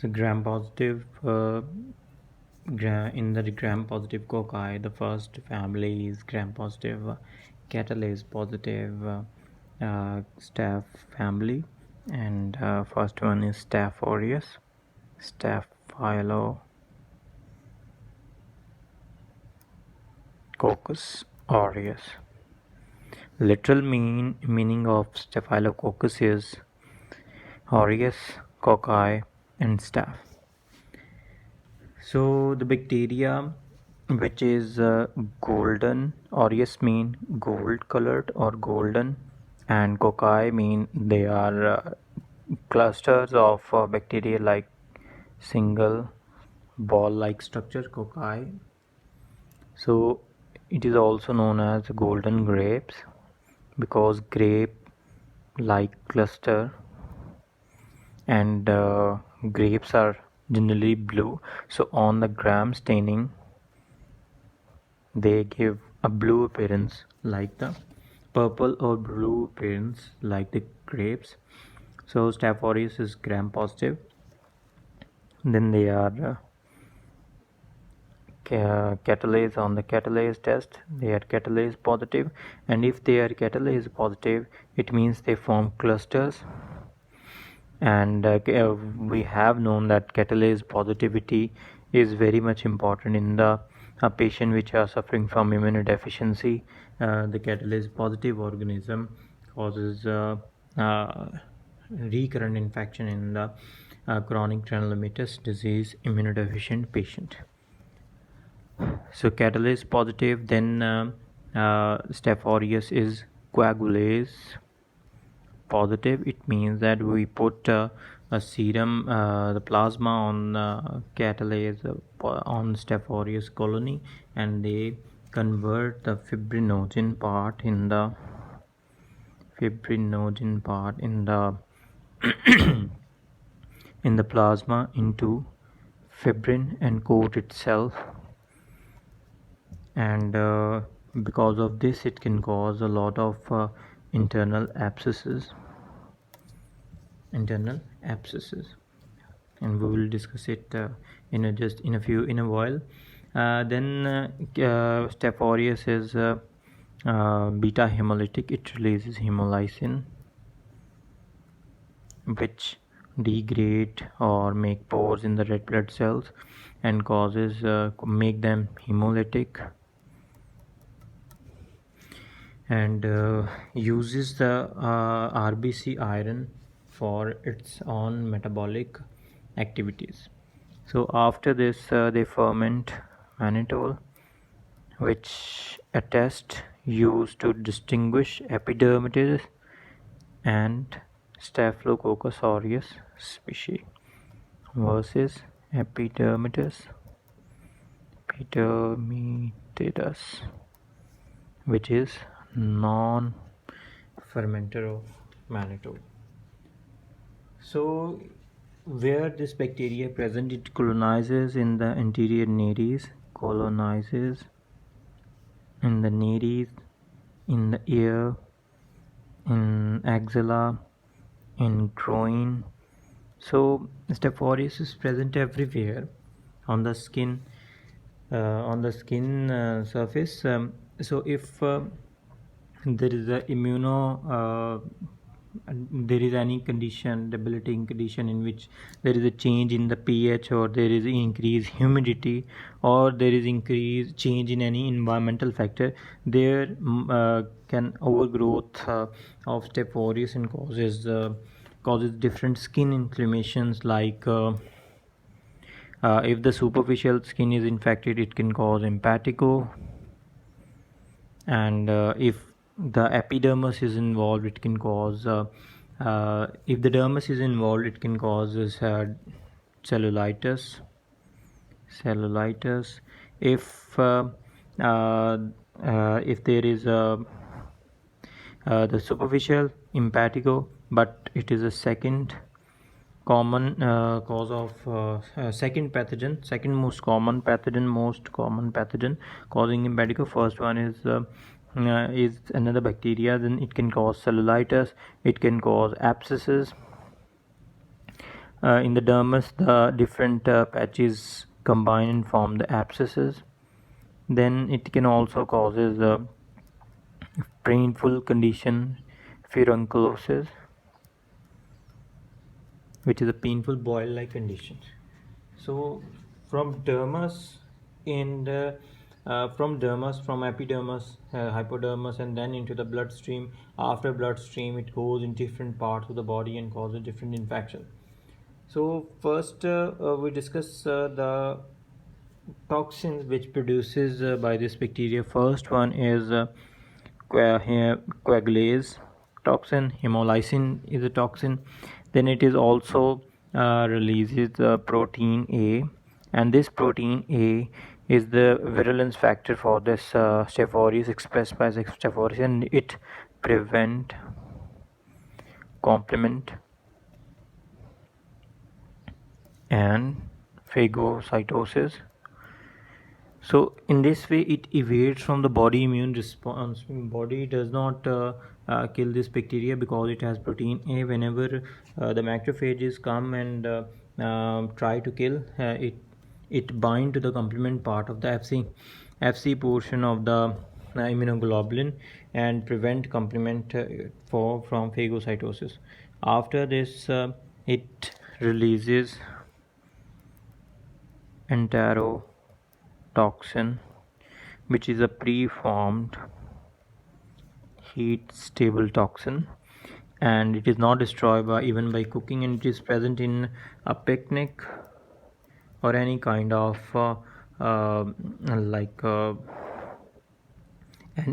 So gram-positive in the gram-positive cocci, the first family is gram-positive catalase positive staph family, and first one is staph aureus, Staphylococcus aureus. Literal meaning of Staphylococcus is aureus, cocci, and staph. So the bacteria which is golden, aureus mean gold colored or golden, and cocci mean they are clusters of bacteria like single ball like structure cocci. So it is also known as golden grapes because grape like cluster, and grapes are generally blue, so on the gram staining they give a blue appearance like the purple or blue appearance like the grapes. So Staph aureus is gram positive, then they are catalase. On the catalase test they are catalase positive, and if they are catalase positive it means they form clusters. And we have known that catalase positivity is very much important in the patient which are suffering from immunodeficiency. The catalase positive organism causes recurrent infection in the chronic granulomatous disease immunodeficient patient. So catalase positive, then Staph aureus is coagulase positive. It means that we put a serum, the plasma on catalase on Staph aureus colony, and they convert the fibrinogen part in the in the plasma into fibrin and coat itself, and because of this it can cause a lot of internal abscesses, and we will discuss it in a while. Then Staph aureus is beta hemolytic. It releases hemolysin which degrade or make pores in the red blood cells and causes make them hemolytic, and uses the RBC iron for its own metabolic activities. So after this they ferment mannitol, which a test used to distinguish epidermidis and Staphylococcus aureus species versus epidermidis, which is non-fermenter of mannitol. So where this bacteria present, it colonizes in the anterior nares, in the nares, in the ear, in axilla, in groin. So Staph aureus is present everywhere on the skin, surface. So if there is a there is any condition, debilitating condition in which there is a change in the pH, or there is increased humidity, or there is increased change in any environmental factor, there can overgrowth of Staph aureus and causes different skin inflammations like if the superficial skin is infected it can cause impetigo, and if the epidermis is involved it can cause if the dermis is involved it can cause cellulitis. If there is the superficial impetigo, but it is a second common cause of second most common pathogen causing impetigo. First one is another bacteria, then it can cause cellulitis, it can cause abscesses, In the dermis, the different patches combine and form the abscesses. Then it can also causes a painful condition, furunculosis, which is a painful boil-like condition. So from dermis in the from dermis, from epidermis, hypodermis, and then into the bloodstream. After bloodstream, it goes in different parts of the body and causes different infection. So first, we discuss the toxins which produces by this bacteria. First one is coagulase toxin. Hemolysin is a toxin. Then it is also releases protein A, and this protein A is the virulence factor for this Staph aureus, expressed by Staph aureus, and it prevent complement and phagocytosis. So in this way, it evades from the body immune response. Body does not kill this bacteria because it has protein A. Whenever the macrophages come and try to kill it bind to the complement part of the FC portion of the immunoglobulin and prevent complement from phagocytosis. After this, it releases enterotoxin, which is a preformed heat stable toxin, and it is not destroyed by even by cooking, and it is present in a picnic or any kind of like an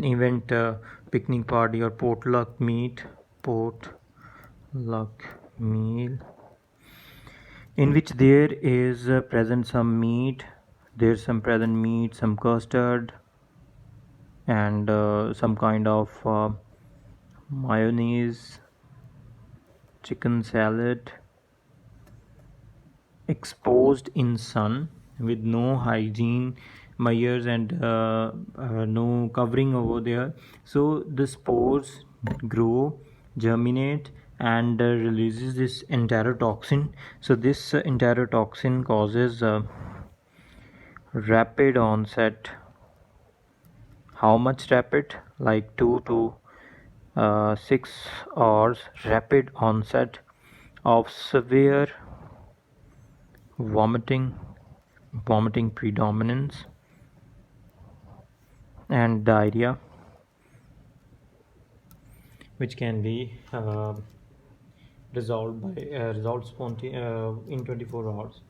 event, picnic party or potluck meal, in which there is present some meat, there's some present meat, some custard, and some kind of mayonnaise, chicken salad, exposed in sun with no hygiene measures and no covering over there. So the spores grow, germinate, and releases this enterotoxin. So this enterotoxin causes rapid onset. How much rapid? Like 2 to 6 hours rapid onset of severe vomiting predominance, and diarrhea, which can be resolved in 24 hours.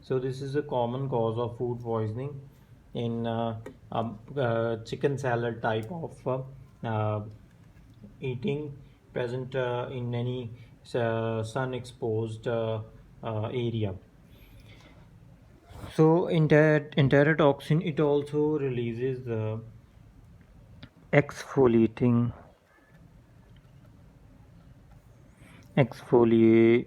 So this is a common cause of food poisoning in chicken salad type of eating present in any sun exposed area. So enterotoxin, it also releases the exfoliating exfoliating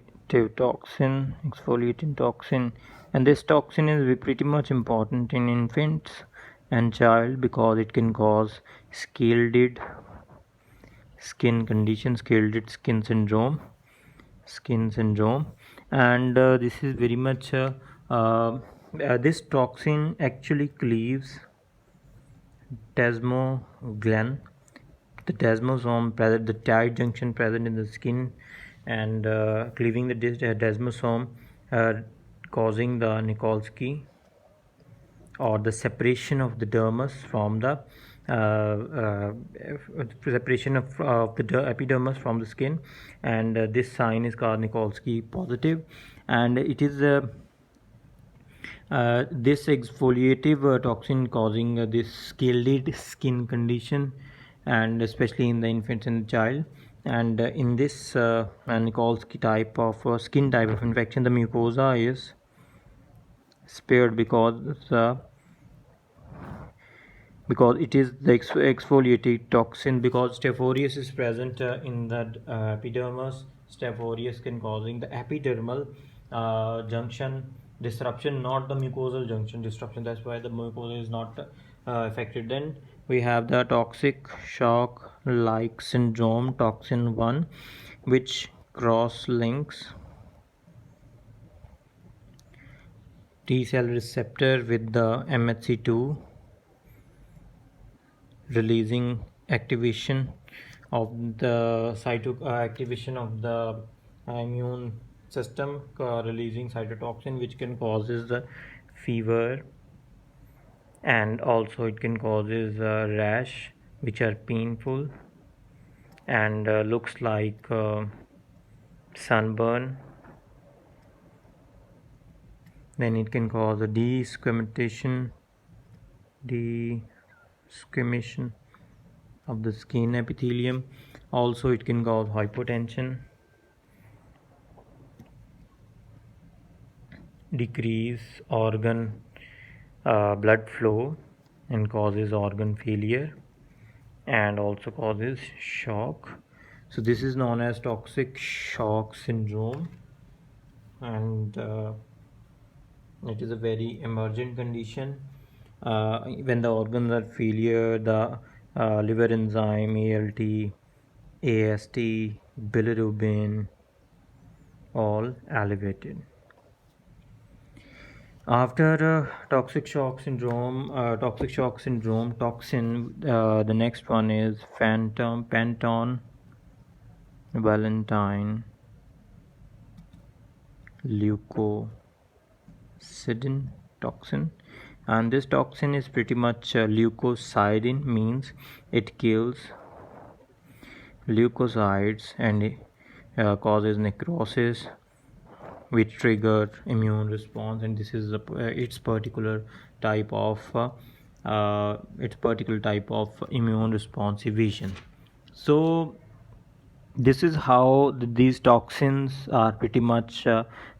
toxin, and this toxin is pretty much important in infants and child because it can cause scalded skin condition, scalded skin syndrome, and this is very much this toxin actually cleaves desmoglein, the desmosome present, the tight junction present in the skin, and cleaving the desmosome, causing the Nikolsky, or the separation of the dermis from the separation of the epidermis from the skin, and this sign is called Nikolsky positive, and it is this exfoliative toxin causing this scalded skin condition, and especially in the infant and the child. And in this Nikolsky type of skin type of infection, the mucosa is spared because it is the exfoliating toxin, because Staph aureus is present in the epidermis. Staph aureus can causing the epidermal junction disruption, not the mucosal junction disruption. That's why the mucosa is not affected. Then we have the toxic shock like syndrome toxin 1, which cross links T cell receptor with the MHC2 releasing activation of the activation of the immune system, releasing cytotoxin, which can causes the fever, and also it can causes rash which are painful and looks like sunburn. Then it can cause a desquamation of the skin epithelium. Also it can cause hypotension, decrease organ blood flow, and causes organ failure, and also causes shock. So this is known as toxic shock syndrome, and it is a very emergent condition. When the organs are failure, the liver enzyme ALT, AST, bilirubin, all elevated. After toxic shock syndrome, toxin, the next one is Panton Valentine leukocidin toxin, and this toxin is pretty much leukocidin, means it kills leukocytes and causes necrosis, which trigger immune response, and this is its particular type of immune response evasion. So this is how these toxins are pretty much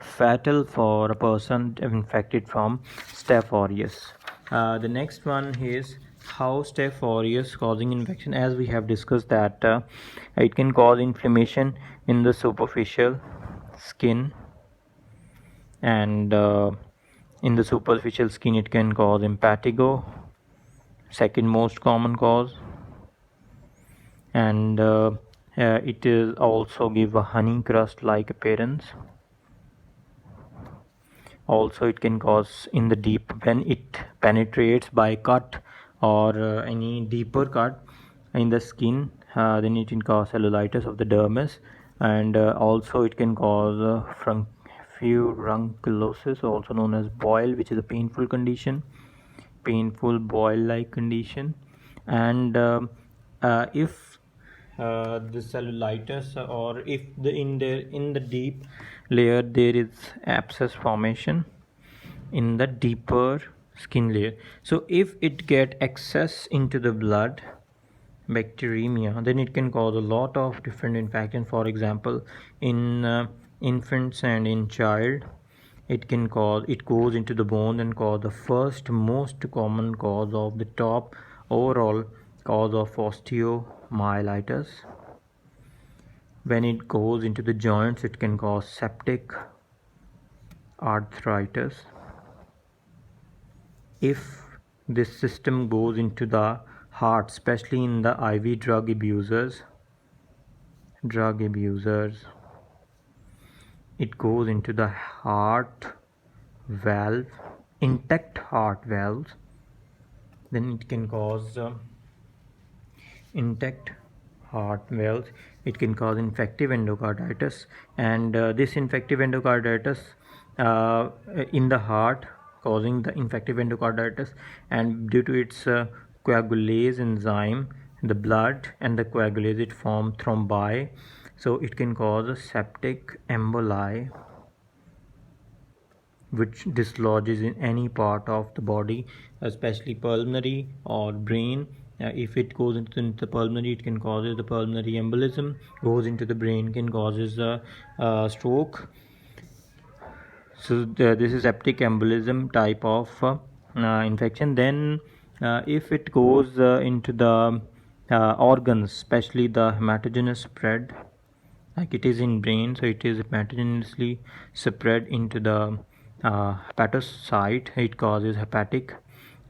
fatal for a person infected from Staph aureus. The next one is how Staph aureus causing infection. As we have discussed that it can cause inflammation in the superficial skin, and in the superficial skin it can cause impetigo, second most common cause, and it is also give a honey crust like appearance. Also it can cause in the deep, when it penetrates by cut or any deeper cut in the skin, then it can cause cellulitis of the dermis, and also it can cause furunculosis, also known as boil, which is a painful boil like condition. And if the cellulitis, or if in the deep layer there is abscess formation in the deeper skin layer, so if it get access into the blood bacteremia, then it can cause a lot of different infections. For example, in infants and in child, it goes into the bone and cause the first most common cause of the top overall cause of osteomyelitis. When it goes into the joints, it can cause septic arthritis. If this system goes into the heart, especially in the IV drug abusers, it goes into the heart valve, intact heart valves, then it can cause infective endocarditis, and this infective endocarditis in the heart causing the infective endocarditis, and due to its coagulase enzyme in the blood and the coagulase, it form thrombi, so it can cause a septic emboli which dislodges in any part of the body, especially pulmonary or brain. If it goes into the pulmonary, it can cause the pulmonary embolism. Goes into the brain, can causes a stroke. So this is septic embolism type of infection. Then if it goes into the organs, especially the hematogenous spread, like it is in brain, so it is hematogenously spread into the hepatocyte, it causes hepatic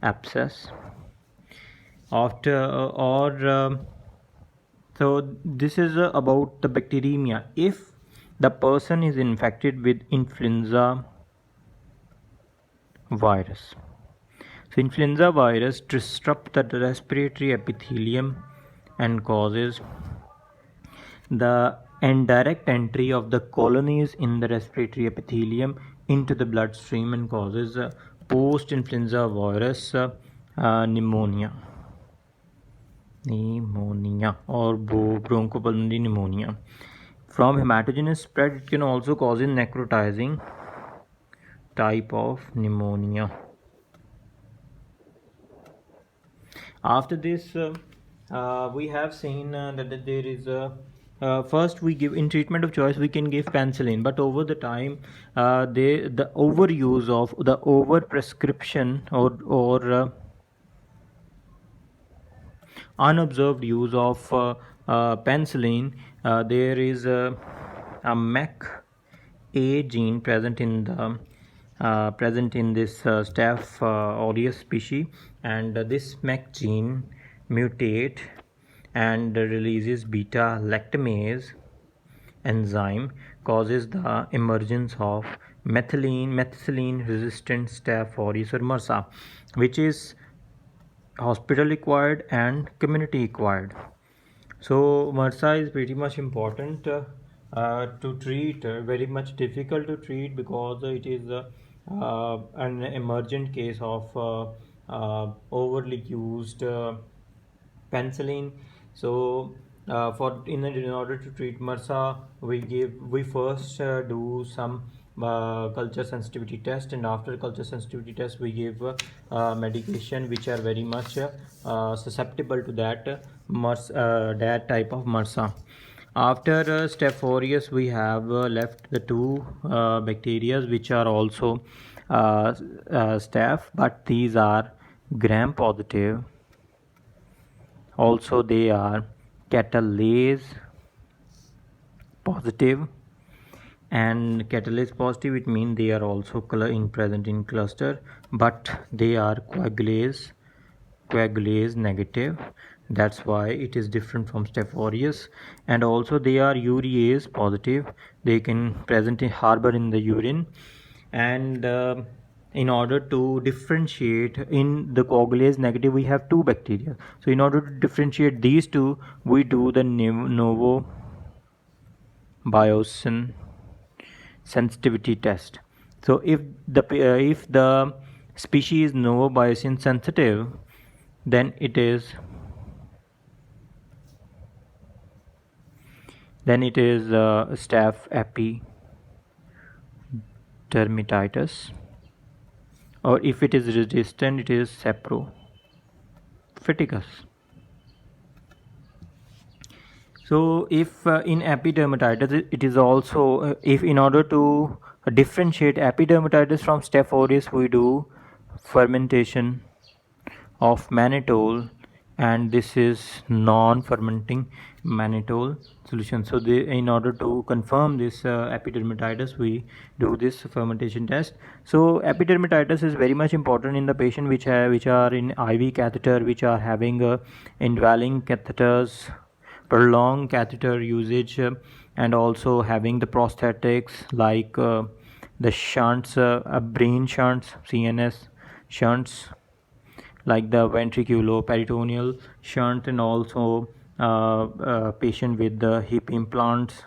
abscess. So this is about the bacteremia. If the person is infected with influenza virus. So influenza virus disrupts the respiratory epithelium and causes the indirect entry of the colonies in the respiratory epithelium into the bloodstream and causes post-influenza virus pneumonia or bronchopulmonary pneumonia. From hematogenous spread, it can also cause a necrotizing type of pneumonia. After this, we have seen that there is a first we give in treatment of choice we can give penicillin, but over the time the overuse of the over prescription or unobserved use of penicillin, there is a MEC A gene present in this Staph aureus species, and this MEC gene mutate and releases beta lactamase enzyme, causes the emergence of methicillin resistant Staph aureus or MRSA, which is hospital acquired and community acquired. So MRSA is pretty much important to treat, very much difficult to treat because it is an emergent case of overly used penicillin. So in order to treat MRSA, we first do some culture sensitivity test, and after culture sensitivity test we give medication which are very much susceptible to that type of MRSA. After Staph aureus, we have left the two bacteria which are also staph, but these are gram positive. Also they are catalase positive, and catalase positive, it means they are also present in cluster, but they are coagulase negative. That's why it is different from Staph aureus. And also they are urease positive, they can present in harbor in the urine. And in order to differentiate, in the coagulase negative we have two bacteria, so in order to differentiate these two, we do the novo biosin sensitivity test. So if the species is novo biosin sensitive, then it is staph epidermidis, or if it is resistant, it is saprophyticus. So if in epidermidis, it is also if in order to differentiate epidermidis from Staph aureus, we do fermentation of mannitol, and this is non-fermenting mannitol solution. So in order to confirm this epidermidis, we do this fermentation test. So epidermidis is very much important in the patient which are in IV catheter, which are having indwelling catheters, prolonged catheter usage, and also having the prosthetics like the shunts, brain shunts, CNS shunts, like the ventriculoperitoneal shunt, and also patient with the hip implants,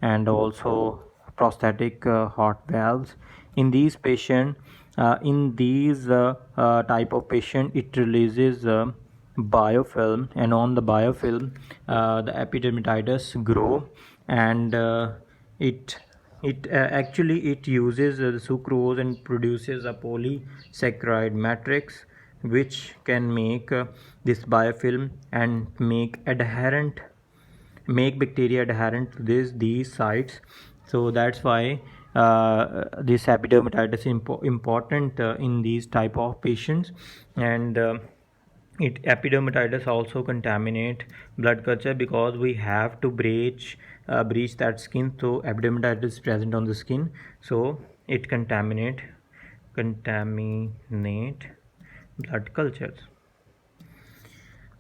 and also prosthetic heart valves. In these patient, in these type of patient, it releases biofilm, and on the biofilm the epidermidis grow, and it actually it uses sucrose and produces a polysaccharide matrix, which can make this biofilm and make bacteria adherent to these sites. So that's why this epidermidis is important in these type of patients. And epidermidis also contaminate blood culture, because we have to breach that skin, so epidermidis is present on the skin, so it contaminate blood cultures.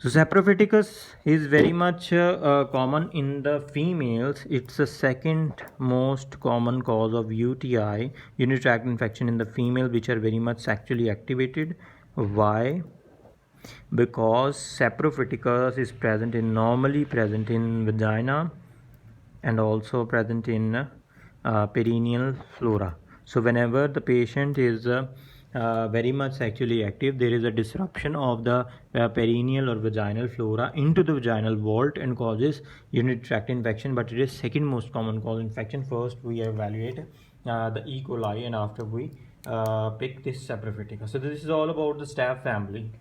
So saprophyticus is very much common in the females. It's the second most common cause of UTI, urinary tract infection, in the female, which are very much sexually activated. Why? Because saprophyticus is normally present in vagina and also present in perineal flora. So whenever the patient is very much sexually active, there is a disruption of the perineal or vaginal flora into the vaginal vault and causes urinary tract infection. But it is second most common cause infection. First we evaluate the E. coli, and after we pick this saprophyticus. So this is all about the staph family.